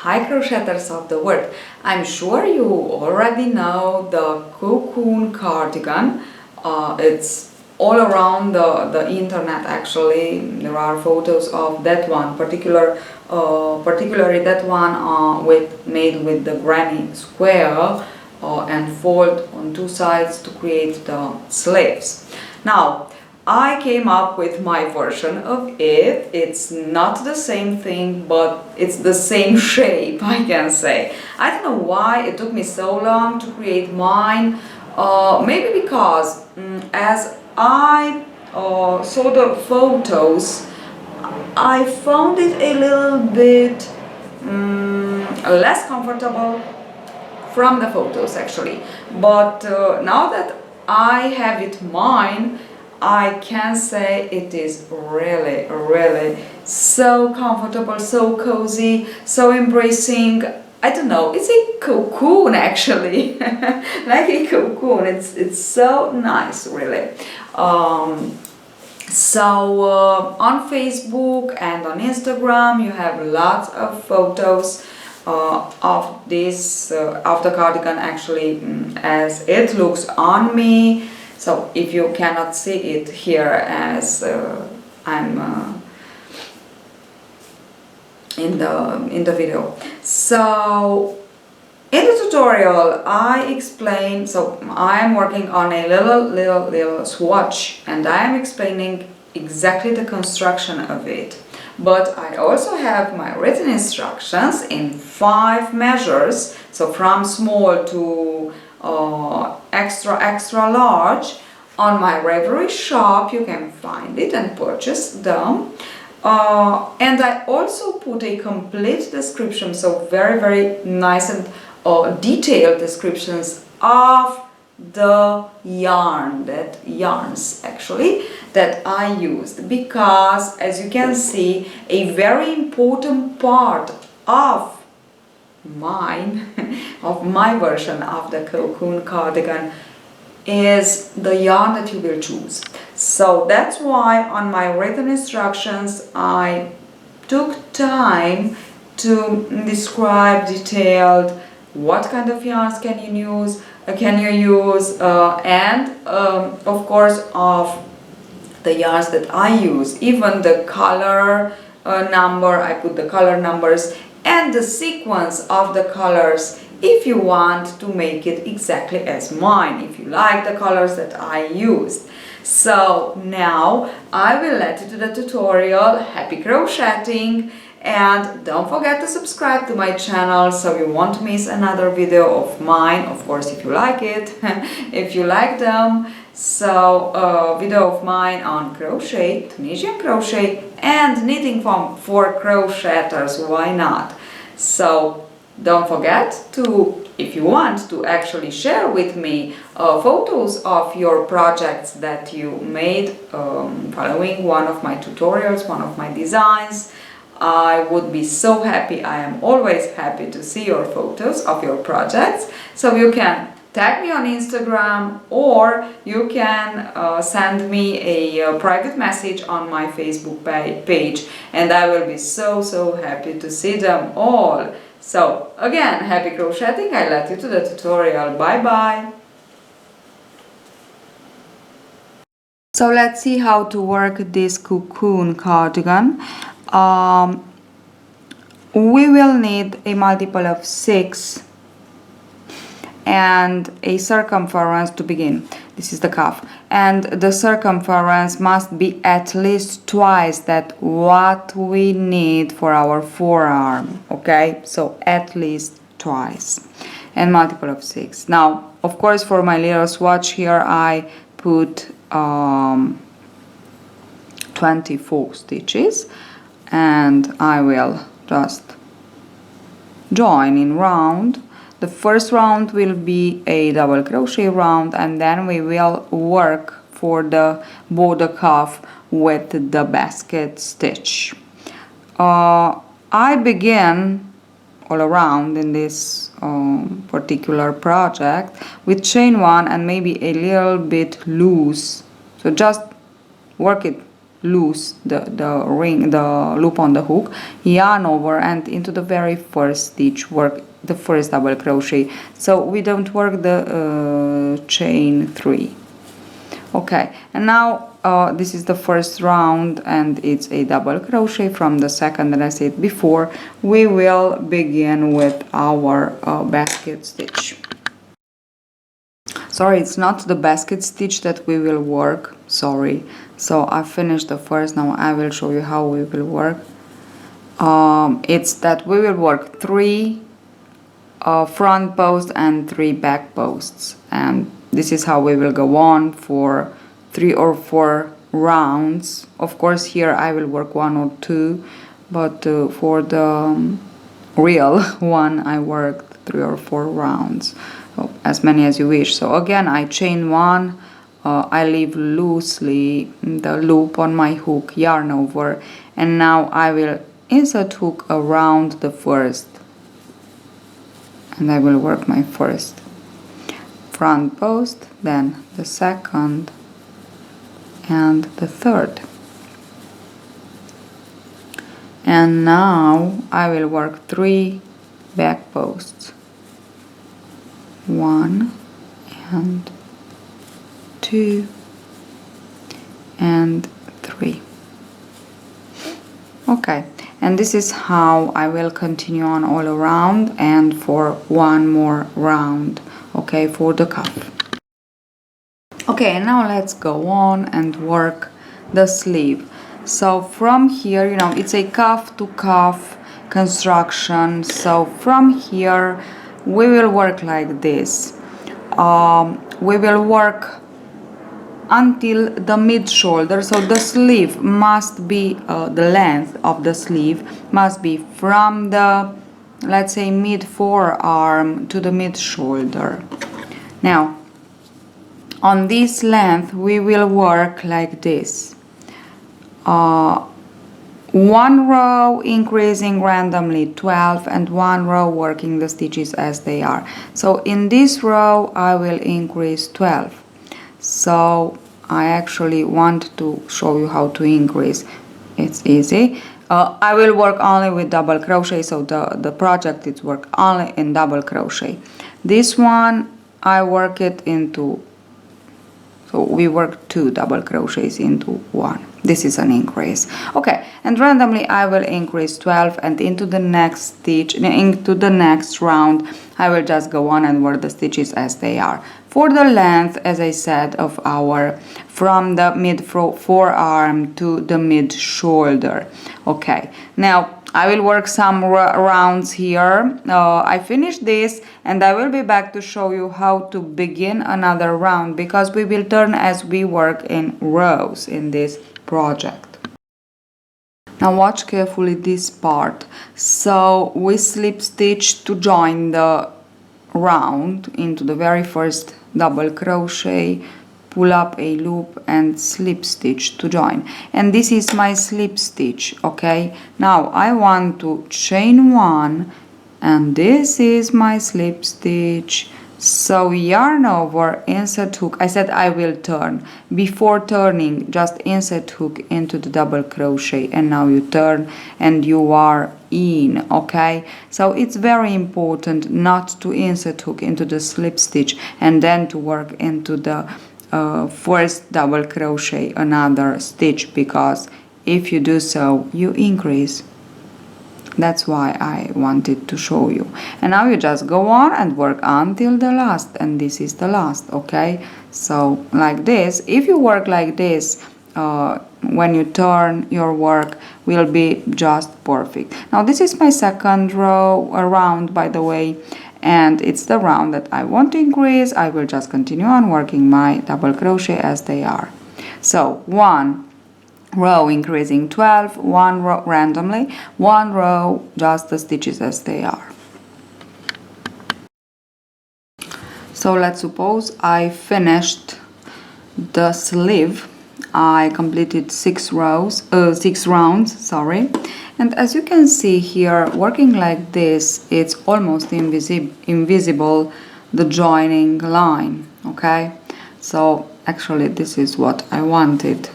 Hi crocheters of the world, I'm sure you already know the cocoon cardigan. It's all around the internet actually. There are photos of that one, particularly that one made with the granny square and fold on two sides to create the sleeves. Now, I came up with my version of it. It's not the same thing, but it's the same shape, I can say. I don't know why it took me so long to create mine. Maybe because as I saw the photos, I found it a little bit less comfortable from the photos actually. But now that I have it mine, I can say it is really so comfortable, so cozy, so embracing. I don't know, it's a cocoon actually, like a cocoon. It's so nice, really. On Facebook and on Instagram you have lots of photos of this of the cardigan actually as it looks on me. So if you cannot see it here as I'm in the video. So in the tutorial I explain, so I am working on a little swatch and I am explaining exactly the construction of it. But I also have my written instructions in 5 measures, so from small to extra large. On my Ravelry shop you can find it and purchase them. And I also put a complete description, so very nice and detailed descriptions of the yarns actually that I used, because as you can see a very important part of mine of my version of the cocoon cardigan is the yarn that you will choose. So that's why on my written instructions I took time to describe detailed what kind of yarns can you use, and of course of the yarns that I use, even the color number. I put the color numbers and the sequence of the colors if you want to make it exactly as mine, if you like the colors that I used. So now I will let you to the tutorial. Happy crocheting, and don't forget to subscribe to my channel so you won't miss another video of mine, of course if you like it, if you like them. So video of mine on crochet, Tunisian crochet and knitting for crocheters, why not? So don't forget to, if you want to actually share with me photos of your projects that you made following one of my tutorials, one of my designs. I would be so happy. I am always happy to see your photos of your projects. So you can tag me on Instagram, or you can send me a private message on my Facebook page, and I will be so happy to see them all. So again, happy crocheting. I let you to the tutorial. Bye bye. So let's see how to work this cocoon cardigan. We will need a multiple of 6 and a circumference to begin. This is the cuff, and the circumference must be at least twice that what we need for our forearm. Okay, so at least twice, and multiple of 6. Now of course for my little swatch here I put 24 stitches, and I will just join in round. The first round will be a double crochet round, and then we will work for the border cuff with the basket stitch. I begin all around in this particular project with chain 1 and maybe a little bit loose, so just work it loose the loop on the hook, yarn over and into the very first stitch work the first double crochet, so we don't work the chain 3. Okay, and now this is the first round and it's a double crochet from the second that I said before. We will begin with our basket stitch. Sorry, it's not the basket stitch that we will work, sorry. So I finished the first, now I will show you how we will work. It's that we will work 3 front posts and 3 back posts, and this is how we will go on for 3 or 4 rounds. Of course here I will work 1 or 2, but for the real one I worked 3 or 4 rounds, so as many as you wish. So again I chain 1, I leave loosely the loop on my hook, yarn over, and now I will insert hook around the first, and I will work my first front post, then the second and the third. And now I will work 3 back posts, 1 and 2 and 3. Okay, and this is how I will continue on all around and for 1 more round, okay, for the cuff. Okay, now let's go on and work the sleeve. So from here, you know, it's a cuff to cuff construction, so from here we will work like this. We will work until the mid shoulder, so the sleeve must be the length of the sleeve must be from the, let's say, mid forearm to the mid shoulder. Now on this length we will work like this, 1 row increasing randomly 12 and 1 row working the stitches as they are. So in this row I will increase 12. So I actually want to show you how to increase. It's easy. I will work only with double crochet, so the project is work only in double crochet. This one I work it into, so we work 2 double crochets into 1. This is an increase. Okay, and randomly I will increase 12, and into the next stitch, into the next round I will just go on and work the stitches as they are. For the length, as I said, of our from the mid forearm to the mid shoulder. Okay, now I will work some rounds here. I finished this and I will be back to show you how to begin another round, because we will turn as we work in rows in this project. Now watch carefully this part. So we slip stitch to join the round into the very first double crochet, pull up a loop and slip stitch to join, and this is my slip stitch. Okay, now I want to chain 1 and this is my slip stitch. So yarn over, insert hook. I said I will turn. Before turning, just insert hook into the double crochet, and now you turn and you are in. Okay, so it's very important not to insert hook into the slip stitch and then to work into the first double crochet another stitch, because if you do so you increase. That's why I wanted to show you. And now you just go on and work until the last, and this is the last. Okay, so like this, if you work like this, when you turn, your work will be just perfect. Now this is my second row around, by the way, and it's the round that I want to increase. I will just continue on working my double crochet as they are. So 1 row increasing 12, 1 row randomly, 1 row just the stitches as they are. So let's suppose I finished the sleeve. I completed 6 rounds, sorry. And as you can see here, working like this, it's almost invisible, the joining line. Okay, so actually this is what I wanted.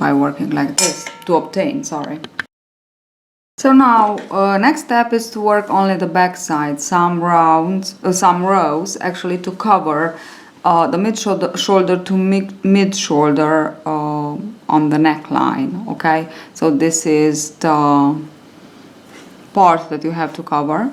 by working like this to obtain, sorry. So now next step is to work only the back side, some rows actually, to cover the mid shoulder to mid shoulder on the neckline. Okay, so this is the part that you have to cover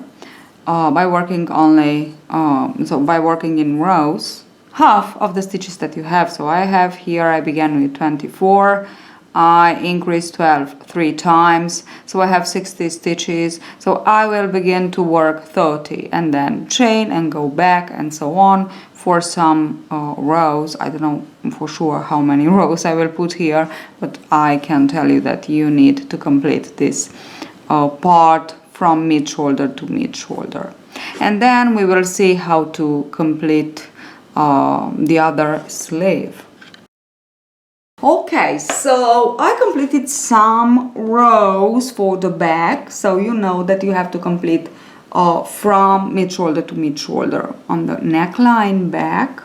by working only by working in rows, half of the stitches that you have. So I have here, I began with 24, I increased 12 3 times, so I have 60 stitches. So I will begin to work 30 and then chain and go back and so on for some rows. I don't know for sure how many rows I will put here, but I can tell you that you need to complete this part from mid shoulder to mid shoulder, and then we will see how to complete the other sleeve. Okay, so I completed some rows for the back, so you know that you have to complete from mid shoulder to mid shoulder on the neckline back.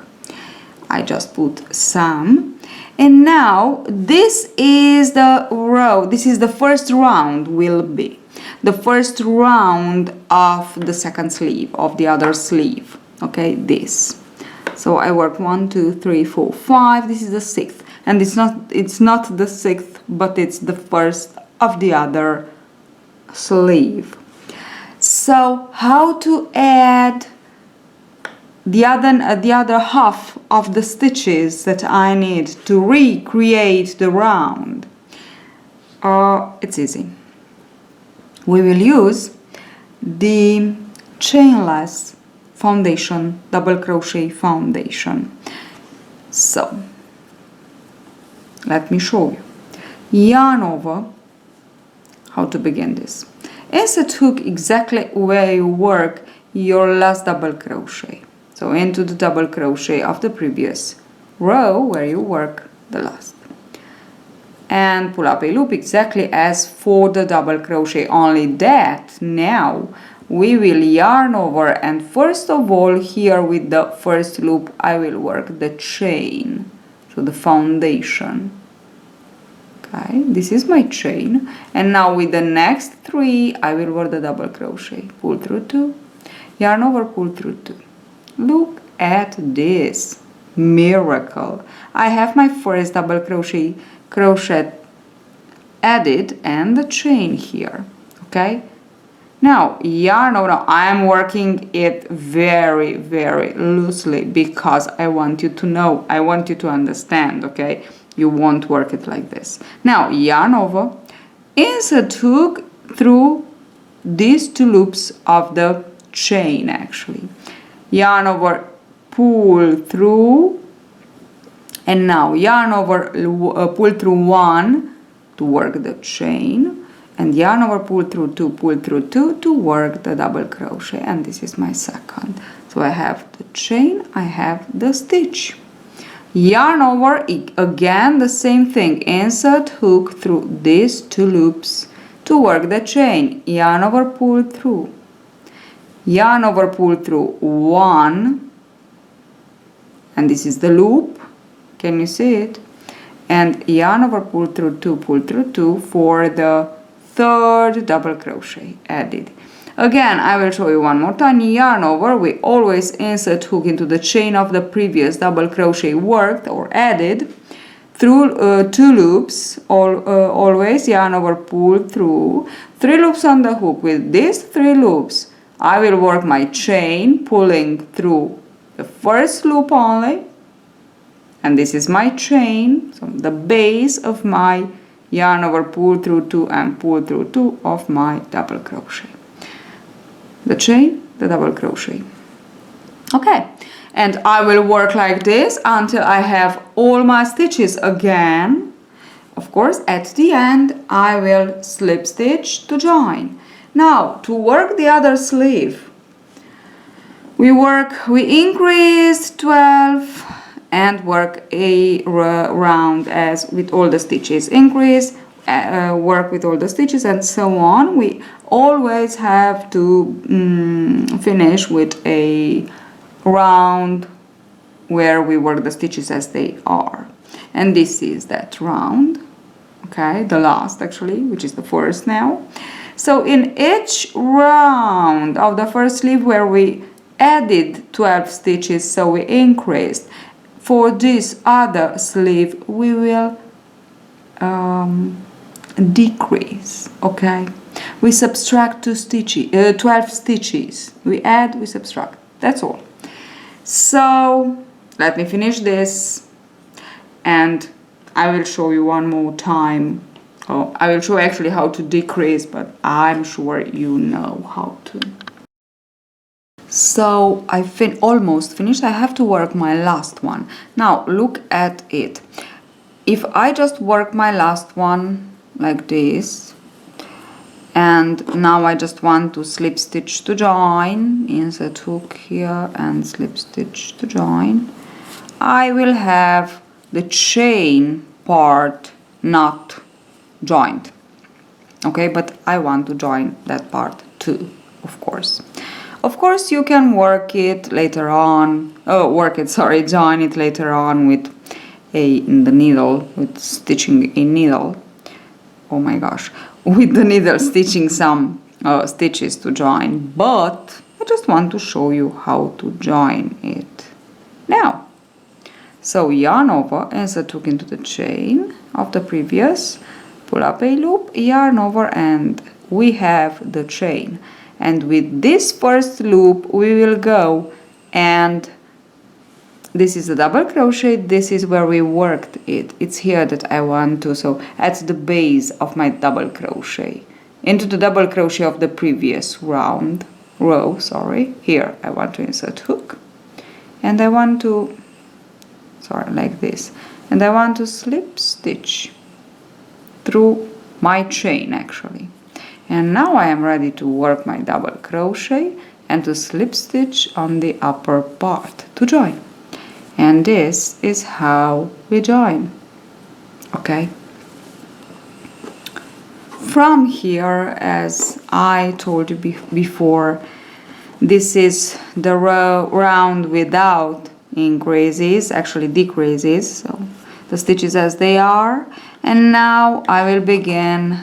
I just put some, and now this is the row, this is the first round, will be the first round of the second sleeve, of the other sleeve. Okay, this. So I work 1 2 3 4 5, this is the sixth. And it's not the sixth, but it's the first of the other sleeve. So how to add the other half of the stitches that I need to recreate the round? It's easy. We will use the chainless foundation, double crochet foundation. So let me show you. Yarn over. How to begin this? Insert hook exactly where you work your last double crochet. So into the double crochet of the previous row where you work the last. And pull up a loop exactly as for the double crochet, only that now we will yarn over, and first of all here with the first loop I will work the chain. So the foundation. Okay, this is my chain, and now with the next 3 I will work the double crochet. Pull through 2, yarn over, pull through 2. Look at this miracle. I have my first double crochet added and the chain here. Okay, now yarn over. Now I am working it very loosely because I want you to know, I want you to understand. Okay, you won't work it like this. Now yarn over, insert hook through these 2 loops of the chain actually. Yarn over, pull through, and now yarn over, pull through 1 to work the chain, and yarn over, pull through 2, pull through 2 to work the double crochet, and this is my second. So I have the chain, I have the stitch. Yarn over, again the same thing, insert hook through these 2 loops to work the chain. Yarn over, pull through, yarn over, pull through 1, and this is the loop, can you see it? And yarn over, pull through 2 for the third double crochet added. Again, I will show you one more time. Yarn over, we always insert hook into the chain of the previous double crochet worked or added through 2 loops, always yarn over, pull through 3 loops on the hook. With these 3 loops I will work my chain, pulling through the first loop only, and this is my chain, so the base of my yarn over, pull through 2 and pull through 2 of my double crochet. The chain, the double crochet. Okay, and I will work like this until I have all my stitches again. Of course, at the end I will slip stitch to join. Now to work the other sleeve, we increase 12 and work a round as with all the stitches, increase, work with all the stitches and so on. We always have to finish with a round where we work the stitches as they are, and this is that round. okay, the last actually, which is the first now. So in each round of the first sleeve where we added 12 stitches, so we increased, for this other sleeve we will decrease, okay? We subtract 12 stitches. We add, we subtract. That's all. So let me finish this, and I will show you one more time. Oh, I will show actually how to decrease, but I'm sure you know how to. So I almost finished. I have to work my last one. Now look at it. If I just work my last one like this, and now I just want to slip stitch to join, insert hook here and slip stitch to join, I will have the chain part not joined, okay, but I want to join that part too, of course. Of course you can work it later on, join it later on with the needle, with stitching a needle, oh my gosh, with the needle stitching some stitches to join, but I just want to show you how to join it now. So yarn over, insert hook into the chain of the previous, pull up a loop, yarn over, and we have the chain. And with this first loop we will go, and this is a double crochet, this is where we worked it. It's here that I want to, so at the base of my double crochet, into the double crochet of the previous row, here I want to insert hook, and I want to, like this, and I want to slip stitch through my chain actually. And now I am ready to work my double crochet and to slip stitch on the upper part to join. And this is how we join, okay? From here, as I told you before, this is the round without increases, actually decreases, so the stitches as they are. And now I will begin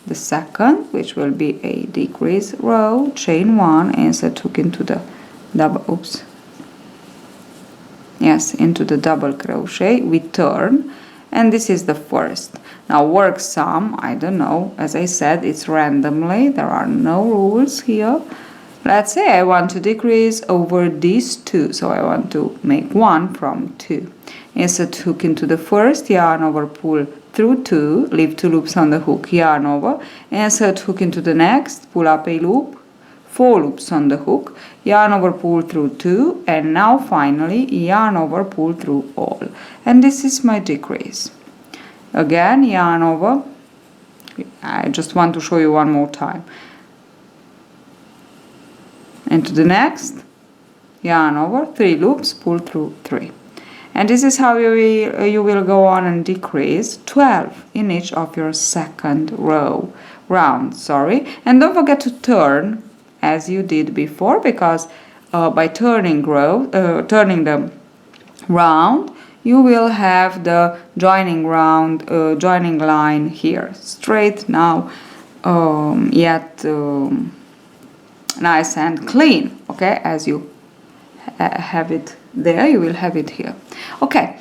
the second, which will be a decrease row, chain one, insert hook into the double, into the double crochet, we turn, and this is the first. Now work some, I don't know, as I said, it's randomly, there are no rules here. Let's say I want to decrease over these two, so I want to make one from two. Insert hook into the first, yarn over, pull through two, leave two loops on the hook, yarn over, insert hook into the next, pull up a loop, 4 loops on the hook, yarn over, pull through two, and now finally yarn over, pull through all. And this is my decrease. Again, yarn over, I just want to show you one more time. Into the next, yarn over, 3 loops, pull through 3. And this is how you will go on and decrease 12 in each of your second round. And don't forget to turn as you did before, because by turning the round, you will have the joining line here straight now, yet nice and clean, okay, as you have it there, you will have it here. Okay,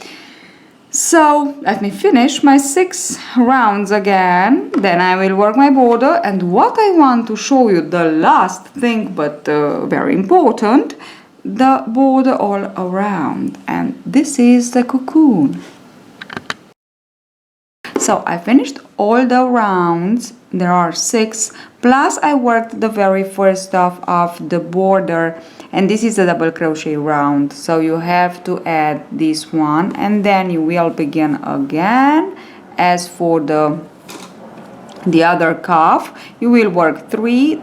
so let me finish my 6 rounds again, then I will work my border. And what I want to show you, the last thing, but very important, the border all around, and this is the cocoon. So I finished all the rounds, there are 6, plus I worked the very first stuff of the border, and this is a double crochet round, so you have to add this one, and then you will begin again. As for the other cuff, you will work 3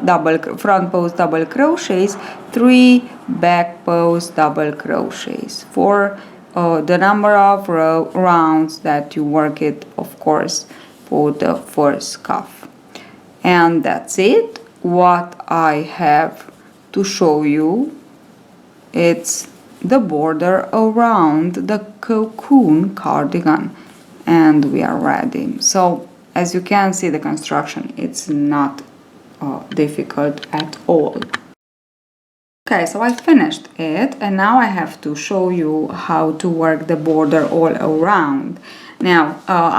front post double crochets, 3 back post double crochets for the number of rounds that you work it, of course, for the first cuff. And that's it. What I have to show you, it's the border around the cocoon cardigan, and we are ready. So as you can see, the construction, it's not difficult at all. Okay, so I finished it, and now I have to show you how to work the border all around. Now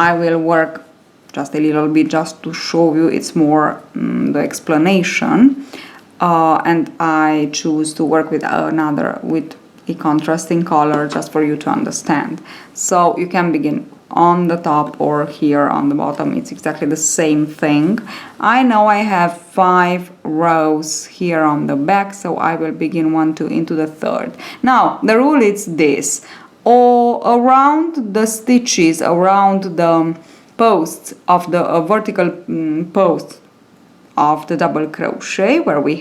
I will work just a little bit just to show you, it's more the explanation, and I choose to work with a contrasting color just for you to understand. So you can begin on the top or here on the bottom, it's exactly the same thing. I know I have 5 rows here on the back, so I will begin 1, 2 into the third. Now the rule is this: all around the stitches, around the posts of the vertical posts of the double crochet where we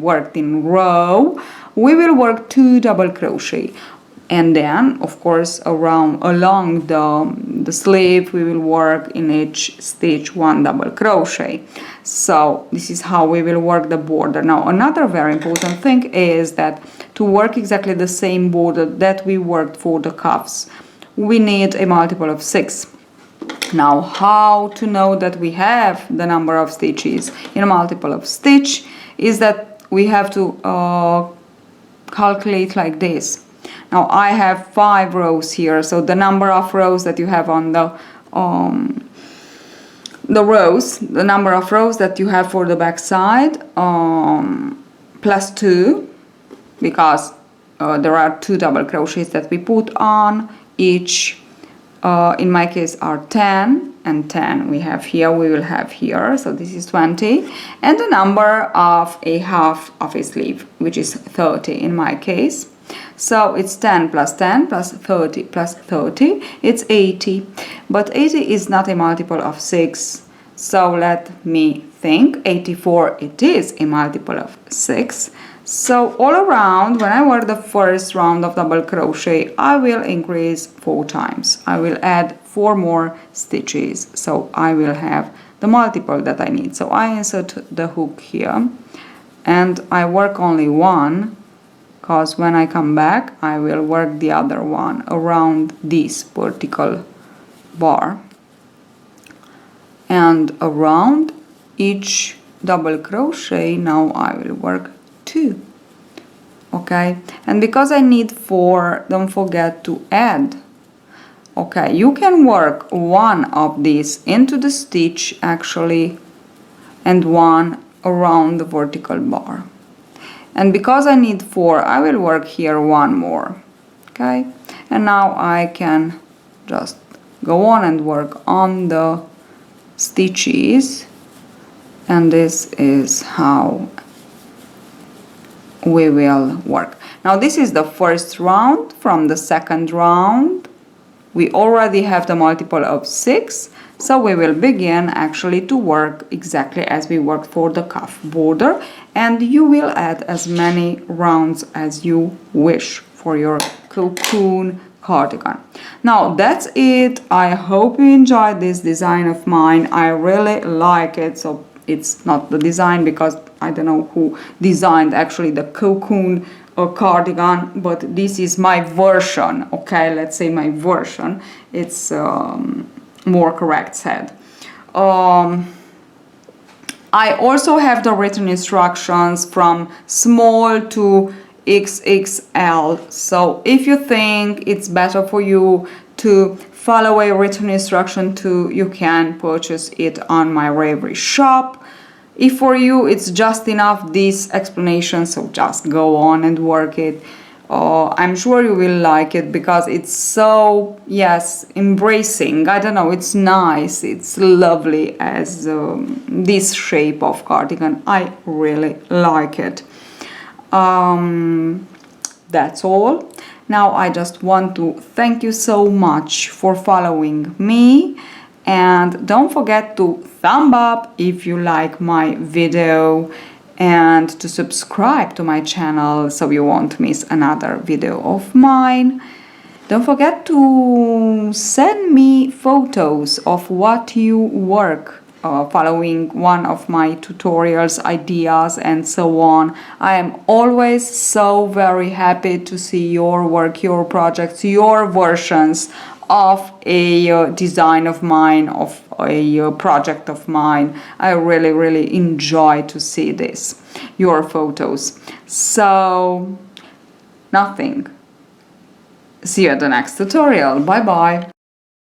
worked in row, we will work 2 double crochet, and then of course along the sleeve we will work in each stitch 1 double crochet. So this is how we will work the border. Now another very important thing is that to work exactly the same border that we worked for the cuffs, we need a multiple of 6. Now how to know that we have the number of stitches in a multiple of stitch is that we have to calculate like this. Now I have 5 rows here, so the number of rows that you have on the number of rows that you have for the back side, plus 2, because there are 2 double crochets that we put on each. In my case are 10 and 10 we have here, we will have here, so this is 20, and the number of a half of a sleeve, which is 30 in my case. So it's 10 plus 10 plus 30 plus 30, it's 80, but 80 is not a multiple of 6, so let me think, 84 it is a multiple of 6. So all around, when I work the first round of double crochet, I will increase 4 times. I will add 4 more stitches, so I will have the multiple that I need. So I insert the hook here, and I work only 1, because when I come back, I will work the other one around this vertical bar. And around each double crochet, now I will work 2. Okay, and because I need 4, don't forget to add. Okay, you can work 1 of these into the stitch actually, and 1 around the vertical bar. And because I need 4, I will work here 1 more. Okay, and now I can just go on and work on the stitches, and this is how we will work. Now this is the first round. From the second round we already have the multiple of 6, so we will begin actually to work exactly as we worked for the cuff border, and you will add as many rounds as you wish for your cocoon cardigan. Now that's it. I hope you enjoyed this design of mine. I really like it. So it's not the design because I don't know who designed actually the cocoon or cardigan, but this is my version. Okay, let's say my version. It's more correct said. I also have the written instructions from small to XXL. So if you think it's better for you to follow a written instruction too, you can purchase it on my Ravelry shop. If for you it's just enough this explanation, so just go on and work it. I'm sure you will like it because it's so, yes, embracing. I don't know, it's nice, it's lovely as this shape of cardigan. I really like it. That's all. Now I just want to thank you so much for following me, and don't forget to thumb up if you like my video, and to subscribe to my channel so you won't miss another video of mine. Don't forget to send me photos of what you work following one of my tutorials, ideas, and so on. I am always so very happy to see your work, your projects, your versions of a design of mine, of a project of mine. I really enjoy to see this, your photos. So nothing. See you at the next tutorial. Bye bye.